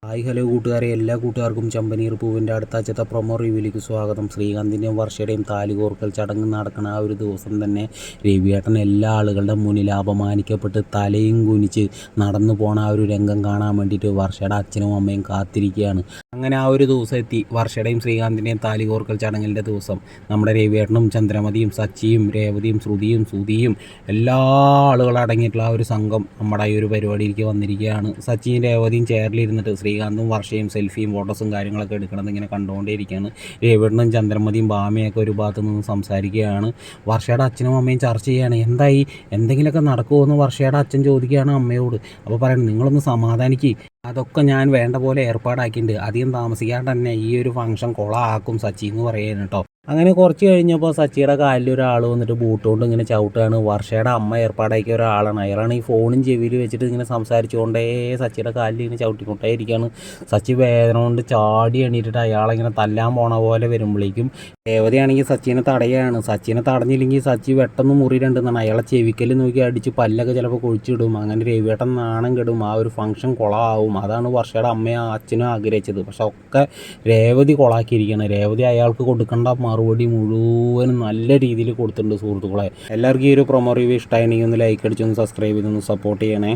Hi hello കൂട്ടുകാരെ, എല്ലാ കൂട്ടുകാർക്കും ചമ്പനീർ പൂവിൻ്റെ അടുത്താഴ്ചത്തെ പ്രൊമോ റിവ്യൂയിലേക്ക് സ്വാഗതം. ശ്രീകാന്തിൻ്റെയും വർഷയുടെയും താലികോർക്കൽ ചടങ്ങ് നടക്കുന്ന ആ ഒരു ദിവസം തന്നെ രവിയേട്ടൻ എല്ലാ ആളുകളുടെ മുന്നിൽ അപമാനിക്കപ്പെട്ട് തലയും കുനിച്ച് നടന്നു പോണ ആ ഒരു രംഗം കാണാൻ വേണ്ടിയിട്ട് വർഷയുടെ അച്ഛനും അമ്മയും കാത്തിരിക്കുകയാണ്. അങ്ങനെ ആ ഒരു ദിവസം എത്തി. വർഷയുടെയും ശ്രീകാന്തിൻ്റെയും താലികോർക്കൽ ചടങ്ങിൻ്റെ ദിവസം നമ്മുടെ രവിയേട്ടനും ചന്ദ്രമതിയും സച്ചിയും രേവതിയും ശ്രുതിയും എല്ലാ ആളുകളും അടങ്ങിയിട്ടുള്ള ആ ഒരു സംഘം നമ്മുടെ ഈ ഒരു പരിപാടിയിലേക്ക് വന്നിരിക്കുകയാണ്. സച്ചിയും രേവതിയും ചെയറിലിരുന്നിട്ട് ശ്രീകാന്തും വർഷയും സെൽഫിയും ഫോട്ടോസും കാര്യങ്ങളൊക്കെ എടുക്കണത് ഇങ്ങനെ കണ്ടുകൊണ്ടേയിരിക്കുകയാണ്. രവിയേട്ടനും ചന്ദ്രമതിയും ഭാമയൊക്കെ ഒരു ഭാഗത്ത് നിന്ന് സംസാരിക്കുകയാണ്. വർഷയുടെ അച്ഛനും അമ്മയും ചർച്ച ചെയ്യുകയാണ്. എന്തായി, എന്തെങ്കിലുമൊക്കെ നടക്കുമോ എന്ന് വർഷയുടെ അച്ഛൻ ചോദിക്കുകയാണ് അമ്മയോട്. അപ്പോൾ പറയുന്നത്, നിങ്ങളൊന്ന് സമാധാനിക്ക്, അതൊക്കെ ഞാൻ വേണ്ട പോലെ ഏർപ്പാടാക്കിയിട്ടുണ്ട്, അധികം താമസിക്കാണ്ട് തന്നെ ഈ ഒരു ഫംഗ്ഷൻ കൊളാക്കും സച്ചി എന്ന് പറയുകയാണ് കേട്ടോ. അങ്ങനെ കുറച്ച് കഴിഞ്ഞപ്പോൾ സച്ചിയുടെ കാലിൽ ഒരാൾ വന്നിട്ട് ബൂട്ട് കൊണ്ട് ഇങ്ങനെ ചവിട്ടുകയാണ്. വർഷയുടെ അമ്മ ഏർപ്പാടാക്കിയ ഒരാളാണ്. അയാളാണ് ഈ ഫോണും ചെവിയിൽ വെച്ചിട്ട് ഇങ്ങനെ സംസാരിച്ചുകൊണ്ടേ സച്ചിയുടെ കാലിൽ ഇങ്ങനെ ചവിട്ടിക്കൊണ്ടേ ഇരിക്കുകയാണ്. സച്ചി വേദന കൊണ്ട് ചാടി എണീറ്റിട്ട് അയാളിങ്ങനെ തല്ലാൻ പോണ പോലെ വരുമ്പോഴേക്കും രേവതിയാണെങ്കിൽ സച്ചിനെ തടയുകയാണ്. സച്ചിനെ തടഞ്ഞില്ലെങ്കിൽ സച്ചി വെട്ടൊന്ന് മുറിയിലുണ്ടെന്നാണ്. അയാളെ ചെവിക്കൽ നോക്കി അടിച്ച് പല്ലൊക്കെ ചിലപ്പോൾ കൊഴിച്ചിടും. അങ്ങനെ രവിയേട്ടൻ നാണം കെടും, ആ ഒരു ഫംഗ്ഷൻ കൊളാവും. അതാണ് വർഷയുടെ അമ്മയും അച്ഛനും ആഗ്രഹിച്ചത്. പക്ഷെ ഒക്കെ രേവതി കൊളാക്കിയിരിക്കുകയാണ്. രേവതി അയാൾക്ക് കൊടുക്കേണ്ട മറുപടി മുഴുവനും നല്ല രീതിയിൽ കൊടുത്തിട്ടുണ്ട് സുഹൃത്തുക്കളെ. എല്ലാവർക്കും ഈ ഒരു പ്രൊമോ റിവ്യൂ ഇഷ്ടമായിരുന്നെങ്കിൽ ഒന്ന് ലൈക്ക് അടിച്ചൊന്ന് സബ്സ്ക്രൈബ് ചെയ്തൊന്ന് സപ്പോർട്ട് ചെയ്യണേ.